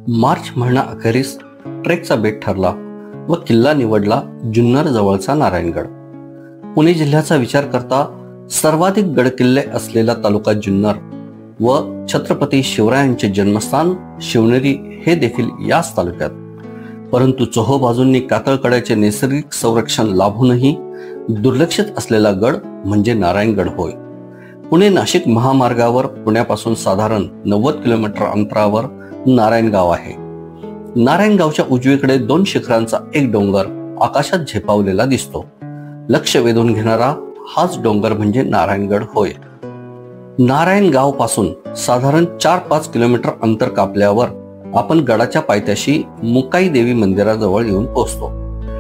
मार्च महिना अखेरीस ट्रेकचा बेट ठरला व किल्ला निवडला जुन्नर जवळचा नारायणगड. पुणे जिल्ह्याचा विचार करता सर्वाधिक गडकिल्ले असलेला तालुका जुन्नर व छत्रपती शिवरायांचे जन्मस्थान शिवनेरी हे देखील याच तालुक्यात. परंतु चोहोबाजूंनी कातळकड्याचे नैसर्गिक संरक्षण लाभूनही दुर्लक्षित असलेला गड म्हणजे नारायणगड होय. पुणे नाशिक महामार्गावर पुण्यापासून साधारण 90 किलोमीटर अंतरावर नारायणगाव आहे. नारायणगावच्या उजवीकडे 2 शिखरांचा एक डोंगर आकाशात झेपावलेला दिसतो. लक्ष वेधून घेणारा हाच डोंगर म्हणजे नारायणगड होय. नारायणगाव पासून साधारण 4-5 किलोमीटर अंतर कापल्यावर आपण गडाच्या पायथ्याशी मुकाई देवी मंदिराजवळ येऊन पोहोचतो.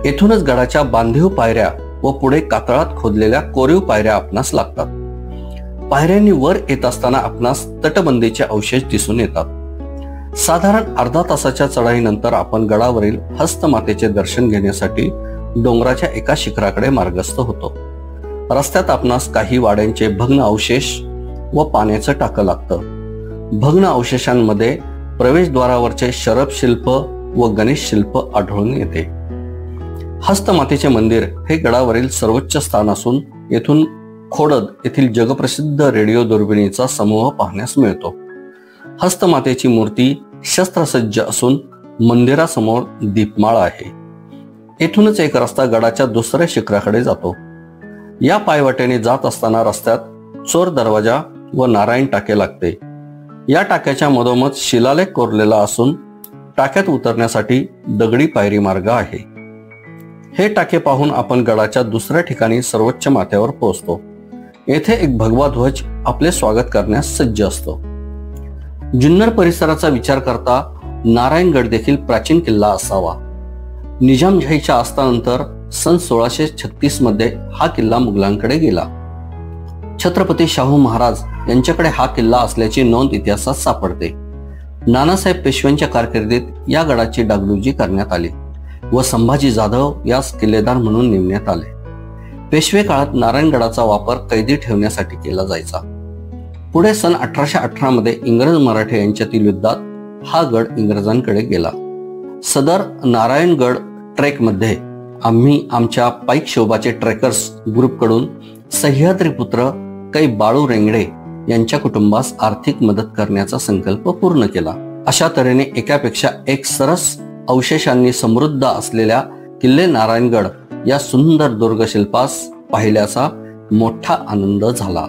येथूनच गडाच्या बांधीव पायऱ्या व पुढे कातळात खोदलेल्या कोरीव पायऱ्या आपणास लागतात. पायऱ्यांनी वर येत असताना आपणास तटबंदीचे अवशेष दिसून येतात. साधारण अर्धा तासाच्या चढाईनंतर आपण गडावरील हस्तमातेचे दर्शन घेण्यासाठी डोंगराच्या एका शिखराकडे मार्गस्थ होतो. रस्त्यात आपणास काही वाड्यांचे भग्न अवशेष व पाण्याचं टाकं लागतं. भग्न अवशेषांमध्ये प्रवेशद्वारावरचे शरभ शिल्प व गणेश शिल्प आढळून येते. हस्तमातेचे मंदिर हे गडावरील सर्वोच्च स्थान असून येथून खोडद येथील जगप्रसिद्ध रेडिओ दुर्बिणीचा समूह पाहण्यास मिळतो. हस्तमातेची मूर्ती शस्त्रसज्ज असून मंदिरासमोर दीपमाळ आहे. येथूनच एक रस्ता गडाच्या दुसऱ्या शिखराकडे जातो. या पायवाटेने जात असताना रस्त्यात चोर दरवाजा व नारायण टाके लागते. या टाक्याच्या मधोमध शिलालेख कोरलेला असून टाक्यात उतरण्यासाठी दगडी पायरी मार्ग आहे. हे टाके पाहून आपण गडाच्या दुसऱ्या ठिकाणी सर्वोच्च माथ्यावर पोहोचतो. येथे एक भगवा ध्वज आपले स्वागत करण्यास सज्ज असतो. जुन्नर परिसराचा विचार करता नारायणगड देखील प्राचीन किल्ला असावा. निजामशाहीच्या अस्तानंतर सन 1636 मध्ये हा किल्ला मुघलांकडे गेला. छत्रपती शाहू महाराज यांच्याकडे हा किल्ला असल्याची नोंद इतिहासात सापडते. नानासाहेब पेशव्यांच्या कारकिर्दीत या गडाची डागडुजी करण्यात आली व संभाजी जाधव यास किल्लेदार म्हणून नेमण्यात आले. पेशवे काळात नारायणगडाचा वापर कैदी ठेवण्यासाठी केला जायचा. पुढे सन 1818 मध्ये इंग्रज मराठे यांच्यातील युद्धात हा गड इंग्रजांकडे गेला. सदर नारायणगड ट्रेक मध्ये आम्ही आमच्या पाईक शोभाचे ट्रेकर्स ग्रुपकडून सह्याद्रीपुत्र कै बाळू रेंगडे यांच्या कुटुंबास आर्थिक मदत करण्याचा संकल्प पूर्ण केला. अशा तऱ्हेने एकापेक्षा एक सरस अवशेषांनी समृद्ध असलेल्या किल्ले नारायणगड या सुंदर दुर्गशिल्पास पाहिल्याचा मोठा आनंद झाला.